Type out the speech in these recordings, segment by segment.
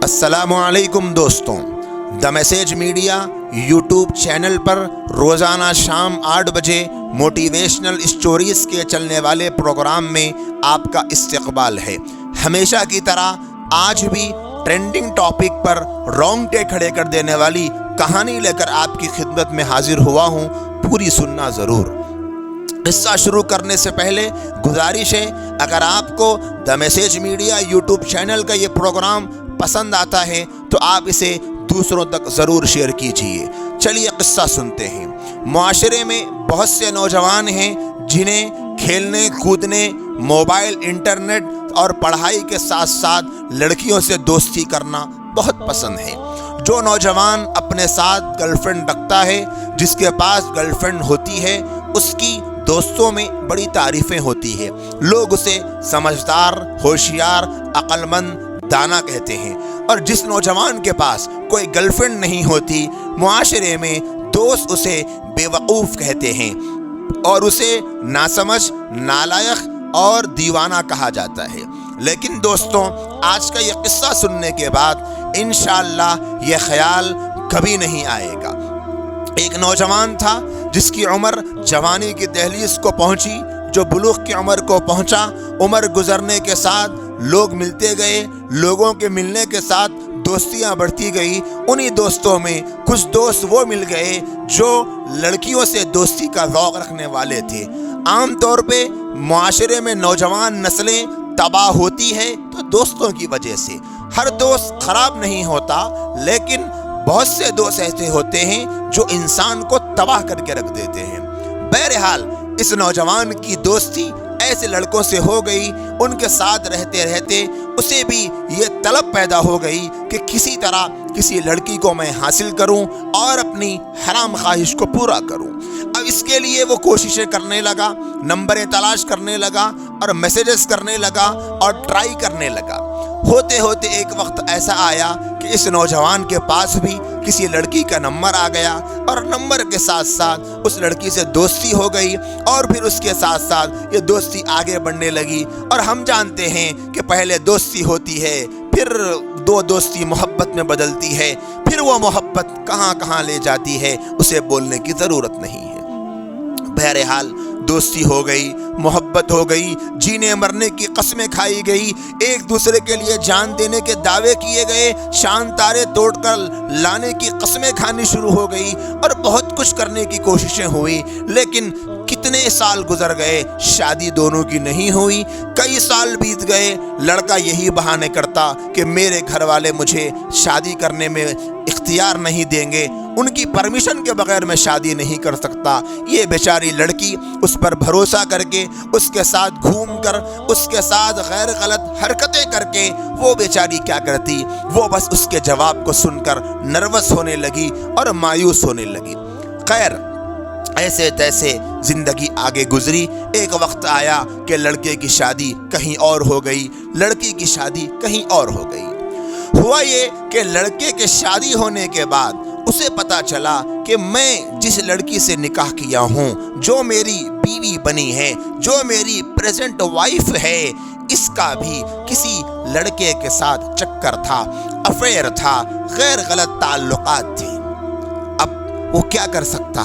السلام علیکم دوستوں، The Message Media YouTube channel پر روزانہ شام 8 بجے موٹیویشنل اسٹوریز کے چلنے والے پروگرام میں آپ کا استقبال ہے۔ ہمیشہ کی طرح آج بھی ٹرینڈنگ ٹاپک پر رونگٹے کھڑے کر دینے والی کہانی لے کر آپ کی خدمت میں حاضر ہوا ہوں، پوری سننا ضرور۔ قصہ شروع کرنے سے پہلے گزارش ہے، اگر آپ کو دا میسیج میڈیا یوٹیوب چینل کا یہ پروگرام پسند آتا ہے تو آپ اسے دوسروں تک ضرور شیئر کیجیے۔ چلیے قصہ سنتے ہیں۔ معاشرے میں بہت سے نوجوان ہیں جنہیں کھیلنے کودنے، موبائل، انٹرنیٹ اور پڑھائی کے ساتھ ساتھ لڑکیوں سے دوستی کرنا بہت پسند ہے۔ جو نوجوان اپنے ساتھ گرل فرینڈ رکھتا ہے، جس کے پاس گرل فرینڈ ہوتی ہے، اس کی دوستوں میں بڑی تعریفیں ہوتی ہے۔ لوگ اسے سمجھدار، ہوشیار، عقل مند، دانا کہتے ہیں۔ اور جس نوجوان کے پاس کوئی گرل فرینڈ نہیں ہوتی، معاشرے میں دوست اسے بے وقوف کہتے ہیں اور اسے ناسمجھ، نالائق اور دیوانہ کہا جاتا ہے۔ لیکن دوستوں، آج کا یہ قصہ سننے کے بعد انشاءاللہ یہ خیال کبھی نہیں آئے گا۔ ایک نوجوان تھا جس کی عمر جوانی کی دہلیز کو پہنچی۔ جو بلوغ کی عمر کو پہنچا، عمر گزرنے کے ساتھ لوگ ملتے گئے، لوگوں کے ملنے کے ساتھ دوستیاں بڑھتی گئی۔ انہی دوستوں میں کچھ دوست وہ مل گئے جو لڑکیوں سے دوستی کا ذوق رکھنے والے تھے۔ عام طور پہ معاشرے میں نوجوان نسلیں تباہ ہوتی ہے تو دوستوں کی وجہ سے۔ ہر دوست خراب نہیں ہوتا، لیکن بہت سے دوست ایسے ہوتے ہیں جو انسان کو تباہ کر کے رکھ دیتے ہیں۔ بہرحال اس نوجوان کی دوستی ایسے لڑکوں سے ہو گئی، ان کے ساتھ رہتے رہتے اسے بھی یہ طلب پیدا ہو گئی کہ کسی طرح کسی لڑکی کو میں حاصل کروں اور اپنی حرام خواہش کو پورا کروں۔ اب اس کے لیے وہ کوششیں کرنے لگا، نمبریں تلاش کرنے لگا اور میسیجز کرنے لگا اور ٹرائی کرنے لگا۔ ہوتے ہوتے ایک وقت ایسا آیا کہ اس نوجوان کے پاس بھی کسی لڑکی کا نمبر آ گیا اور نمبر کے ساتھ ساتھ اس لڑکی سے دوستی ہو گئی، اور پھر اس کے ساتھ ساتھ یہ دوستی آگے بڑھنے لگی۔ اور ہم جانتے ہیں کہ پہلے دوستی ہوتی ہے، پھر دو دوستی محبت میں بدلتی ہے، پھر وہ محبت کہاں کہاں لے جاتی ہے اسے بولنے کی ضرورت نہیں ہے۔ بہرحال دوستی ہو گئی، محبت ہو گئی، جینے مرنے کی قسمیں کھائی گئی، ایک دوسرے کے لیے جان دینے کے دعوے کیے گئے، شان تارے توڑ کر لانے کی قسمیں کھانی شروع ہو گئی اور بہت کچھ کرنے کی کوششیں ہوئی۔ لیکن کتنے سال گزر گئے، شادی دونوں کی نہیں ہوئی۔ کئی سال بیت گئے، لڑکا یہی بہانے کرتا کہ میرے گھر والے مجھے شادی کرنے میں اختیار نہیں دیں گے، ان کی پرمیشن کے بغیر میں شادی نہیں کر سکتا۔ یہ بیچاری لڑکی اس پر بھروسہ کر کے، اس کے ساتھ گھوم کر، اس کے ساتھ غیر غلط حرکتیں کر کے وہ بیچاری کیا کرتی، وہ بس اس کے جواب کو سن کر نروس ہونے لگی اور مایوس ہونے لگی۔ خیر، ایسے تیسے زندگی آگے گزری۔ ایک وقت آیا کہ لڑکے کی شادی کہیں اور ہو گئی، لڑکی کی شادی کہیں اور ہو گئی۔ ہوا یہ کہ لڑکے کے شادی ہونے کے بعد اسے پتا چلا کہ میں جس لڑکی سے نکاح کیا ہوں، جو میری بیوی بنی ہے، جو میری پریزنٹ وائف ہے، اس کا بھی کسی لڑکے کے ساتھ چکر تھا، افیئر تھا، غیر غلط تعلقات تھے۔ اب وہ کیا کر سکتا؟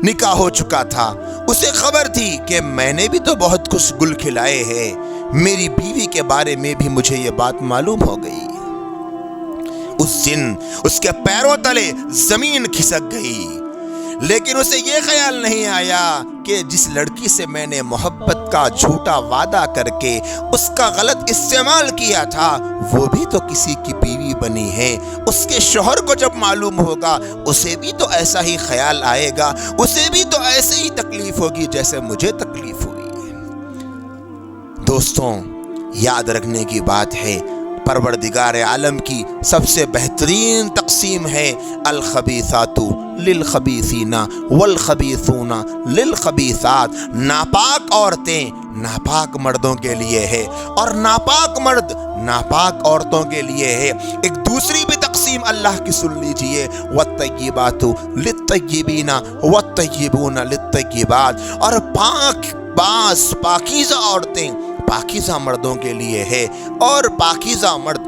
نکاح ہو چکا تھا، اسے خبر تھی کہ میں نے بھی تو بہت کچھ گل کھلائے ہیں، میری بیوی کے بارے میں بھی مجھے یہ بات معلوم ہو گئی۔ اس دن اس کے پیروں تلے زمین کھسک گئی، لیکن اسے یہ خیال نہیں آیا کہ جس لڑکی سے میں نے محبت کا جھوٹا وعدہ کر کے اس کا غلط استعمال کیا تھا، وہ بھی تو کسی کی بیوی بنی ہے۔ اس کے شوہر کو جب معلوم ہوگا، اسے بھی تو ایسا ہی خیال آئے گا، اسے بھی تو ایسے ہی تکلیف ہوگی جیسے مجھے تکلیف ہوئی ہے۔ دوستوں، یاد رکھنے کی بات ہے، پروردگار عالم کی سب سے بہترین تقسیم ہے الخبیثات للخبیثین والخبیثون للخبیثات۔ ناپاک عورتیں ناپاک مردوں کے لیے ہے اور ناپاک مرد ناپاک عورتوں کے لیے ہے۔ ایک دوسری بھی تقسیم اللہ کی سن لیجئے، والطیبات للطیبین والطیبون للطیبات۔ اور پاک باز پاکیزہ عورتیں پاکیزہ مردوں کے لیے ہے اور پاکیزہ مرد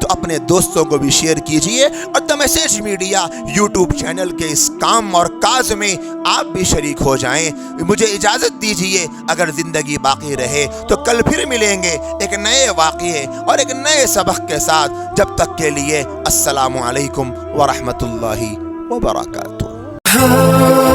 تو اپنے دوستوں کو بھی شیئر کیجئے اور دا میسیج میڈیا یوٹیوب چینل کے اس کام اور کاز میں آپ بھی شریک ہو جائیں۔ مجھے اجازت دیجئے، اگر زندگی باقی رہے تو کل پھر ملیں گے ایک نئے واقعے اور ایک نئے سبق کے ساتھ۔ جب تک کے لیے السلام علیکم ورحمۃ اللہ وبرکاتہ۔